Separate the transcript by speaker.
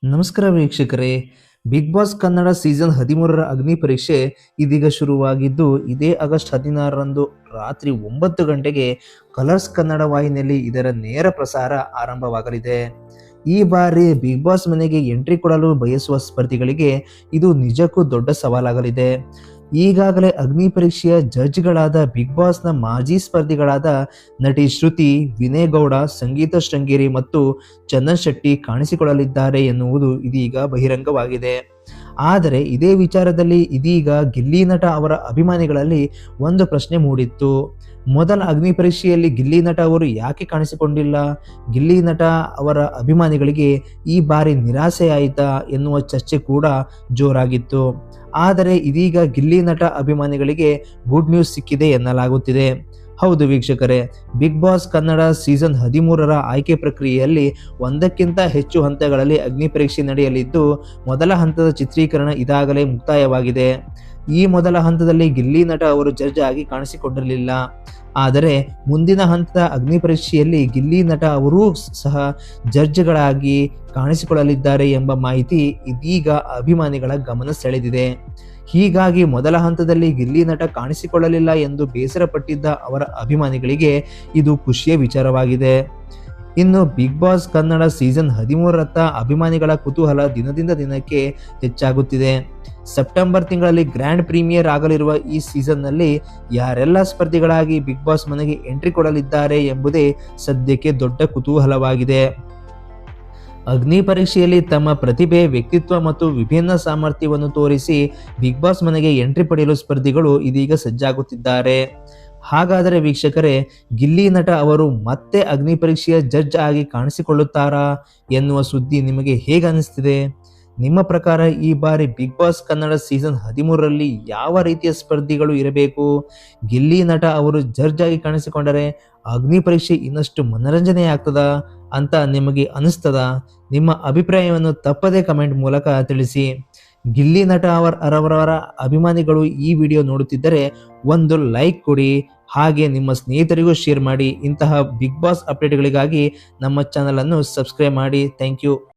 Speaker 1: ನಮಸ್ಕಾರ ವೀಕ್ಷಕರೇ. Big boss Kannada season 13ರ ಅಗ್ನಿ ಪರೀಕ್ಷೆ ಇದೀಗ ಶುರುವಾಗಿದ್ದು, ಇದೇ ಆಗಸ್ಟ್ 16ರಂದು ರಾತ್ರಿ 9 ಗಂಟೆಗೆ ಕಲರ್ಸ್ ಕನ್ನಡ ವಾಹಿನಿಯಲ್ಲಿ ಇದರ ನೇರ ಪ್ರಸಾರ ಆರಂಭವಾಗಲಿದೆ. ಈ ಬಾರಿ ಬಿಗ್ ಬಾಸ್ ಮನೆಗೆ ಎಂಟ್ರಿ ಕೊಡಲು ಬಯಸುವ ಸ್ಪರ್ಧಿಗಳಿಗೆ ಇದು ನಿಜಕ್ಕೂ ದೊಡ್ಡ ಸವಾಲಾಗಲಿದೆ. ಈಗಾಗಲೇ ಅಗ್ನಿ ಪರೀಕ್ಷೆಯ ಜಡ್ಜ್ಗಳಾದ ಬಿಗ್ ಬಾಸ್ನ ಮಾಜಿ ಸ್ಪರ್ಧಿಗಳಾದ ನಟಿ ಶ್ರುತಿ, ವಿನಯ್ ಗೌಡ, ಸಂಗೀತ ಶೃಂಗೇರಿ ಮತ್ತು ಚಂದನ್ ಶೆಟ್ಟಿ ಕಾಣಿಸಿಕೊಳ್ಳಲಿದ್ದಾರೆ ಎನ್ನುವುದು ಇದೀಗ ಬಹಿರಂಗವಾಗಿದೆ. ಆದರೆ ಇದೇ ವಿಚಾರದಲ್ಲಿ ಇದೀಗ ಗಿಲ್ಲಿ ನಟ ಅವರ ಅಭಿಮಾನಿಗಳಲ್ಲಿ ಒಂದು ಪ್ರಶ್ನೆ ಮೂಡಿತ್ತು. ಮೊದಲ ಅಗ್ನಿ ಪರೀಕ್ಷೆಯಲ್ಲಿ ಗಿಲ್ಲಿ ನಟ ಅವರು ಯಾಕೆ ಕಾಣಿಸಿಕೊಂಡಿಲ್ಲ? ಗಿಲ್ಲಿ ನಟ ಅವರ ಅಭಿಮಾನಿಗಳಿಗೆ ಈ ಬಾರಿ ನಿರಾಸೆಯಾಯಿತಾ ಎನ್ನುವ ಚರ್ಚೆ ಕೂಡ ಜೋರಾಗಿತ್ತು. ಆದರೆ ಇದೀಗ ಗಿಲ್ಲಿ ನಟ ಅಭಿಮಾನಿಗಳಿಗೆ ಗುಡ್ ನ್ಯೂಸ್ ಸಿಕ್ಕಿದೆ ಎನ್ನಲಾಗುತ್ತಿದೆ. ಹೌದು ವೀಕ್ಷಕರೇ, ಬಿಗ್ ಬಾಸ್ ಕನ್ನಡ ಸೀಸನ್ 13ರ ಆಯ್ಕೆ ಪ್ರಕ್ರಿಯೆಯಲ್ಲಿ ಒಂದಕ್ಕಿಂತ ಹೆಚ್ಚು ಹಂತಗಳಲ್ಲಿ ಅಗ್ನಿ ಪರೀಕ್ಷೆ ನಡೆಯಲಿದ್ದು, ಮೊದಲ ಹಂತದ ಚಿತ್ರೀಕರಣ ಇದಾಗಲೇ ಮುಕ್ತಾಯವಾಗಿದೆ. ಈ ಮೊದಲ ಹಂತದಲ್ಲಿ ಗಿಲ್ಲಿ ನಟ ಅವರು ಜಡ್ಜ್ ಆಗಿ ಕಾಣಿಸಿಕೊಂಡಿರಲಿಲ್ಲ. ಆದರೆ ಮುಂದಿನ ಹಂತದ ಅಗ್ನಿ ಪರೀಕ್ಷೆಯಲ್ಲಿ ಗಿಲ್ಲಿ ನಟ ಅವರೂ ಸಹ ಜಡ್ಜ್ಗಳಾಗಿ ಕಾಣಿಸಿಕೊಳ್ಳಲಿದ್ದಾರೆ ಎಂಬ ಮಾಹಿತಿ ಇದೀಗ ಅಭಿಮಾನಿಗಳ ಗಮನ ಸೆಳೆದಿದೆ. ಹೀಗಾಗಿ ಮೊದಲ ಹಂತದಲ್ಲಿ ಗಿಲ್ಲಿ ನಟ ಕಾಣಿಸಿಕೊಳ್ಳಲಿಲ್ಲ ಎಂದು ಬೇಸರಪಟ್ಟಿದ್ದ ಅವರ ಅಭಿಮಾನಿಗಳಿಗೆ ಇದು ಖುಷಿಯ ವಿಚಾರವಾಗಿದೆ. ಇನ್ನು ಬಿಗ್ ಬಾಸ್ ಕನ್ನಡ ಸೀಸನ್ 13ರತ್ತ ಅಭಿಮಾನಿಗಳ ಕುತೂಹಲ ದಿನದಿಂದ ದಿನಕ್ಕೆ ಹೆಚ್ಚಾಗುತ್ತಿದೆ. ಸೆಪ್ಟೆಂಬರ್ ತಿಂಗಳಲ್ಲಿ ಗ್ರ್ಯಾಂಡ್ ಪ್ರೀಮಿಯರ್ ಆಗಲಿರುವ ಈ ಸೀಸನ್ನಲ್ಲಿ ಯಾರೆಲ್ಲ ಸ್ಪರ್ಧಿಗಳಾಗಿ ಬಿಗ್ ಬಾಸ್ ಮನೆಗೆ ಎಂಟ್ರಿ ಕೊಡಲಿದ್ದಾರೆ ಎಂಬುದೇ ಸದ್ಯಕ್ಕೆ ದೊಡ್ಡ ಕುತೂಹಲವಾಗಿದೆ. ಅಗ್ನಿ ಪರೀಕ್ಷೆಯಲ್ಲಿ ತಮ್ಮ ಪ್ರತಿಭೆ, ವ್ಯಕ್ತಿತ್ವ ಮತ್ತು ವಿಭಿನ್ನ ಸಾಮರ್ಥ್ಯವನ್ನು ತೋರಿಸಿ ಬಿಗ್ ಬಾಸ್ ಮನೆಗೆ ಎಂಟ್ರಿ ಪಡೆಯಲು ಸ್ಪರ್ಧಿಗಳು ಇದೀಗ ಸಜ್ಜಾಗುತ್ತಿದ್ದಾರೆ. ಹಾಗಾದರೆ ವೀಕ್ಷಕರೇ, ಗಿಲ್ಲಿ ನಟ ಅವರು ಮತ್ತೆ ಅಗ್ನಿ ಪರೀಕ್ಷೆಯ ಜಡ್ಜ್ ಆಗಿ ಕಾಣಿಸಿಕೊಳ್ಳುತ್ತಾರಾ ಎನ್ನುವ ಸುದ್ದಿ ನಿಮಗೆ ಹೇಗೆ ಅನಿಸ್ತಿದೆ? ನಿಮ್ಮ ಪ್ರಕಾರ ಈ ಬಾರಿ ಬಿಗ್ ಬಾಸ್ ಕನ್ನಡ ಸೀಸನ್ 13ರಲ್ಲಿ ಯಾವ ರೀತಿಯ ಸ್ಪರ್ಧಿಗಳು ಇರಬೇಕು? ಗಿಲ್ಲಿ ನಟ ಅವರು ಜಡ್ಜ್ ಆಗಿ ಕಾಣಿಸಿಕೊಂಡರೆ ಅಗ್ನಿ ಪರೀಕ್ಷೆ ಇನ್ನಷ್ಟು ಮನರಂಜನೆ ಆಗ್ತದಾ ಅಂತ ನಿಮಗೆ ಅನಿಸ್ತದ? ನಿಮ್ಮ ಅಭಿಪ್ರಾಯವನ್ನು ತಪ್ಪದೇ ಕಮೆಂಟ್ ಮೂಲಕ ತಿಳಿಸಿ. ಗಿಲ್ಲಿ ನಟ ಅವರವರ ಅಭಿಮಾನಿಗಳು ಈ ವಿಡಿಯೋ ನೋಡುತ್ತಿದ್ದರೆ ಒಂದು ಲೈಕ್ ಕೊಡಿ, ಹಾಗೆ ನಿಮ್ಮ ಸ್ನೇಹಿತರಿಗೂ ಶೇರ್ ಮಾಡಿ. ಇಂತಹ ಬಿಗ್ ಬಾಸ್ ಅಪ್ಡೇಟ್ಗಳಿಗಾಗಿ ನಮ್ಮ ಚಾನಲ್ ಅನ್ನು ಸಬ್ಸ್ಕ್ರೈಬ್ ಮಾಡಿ. Thank you.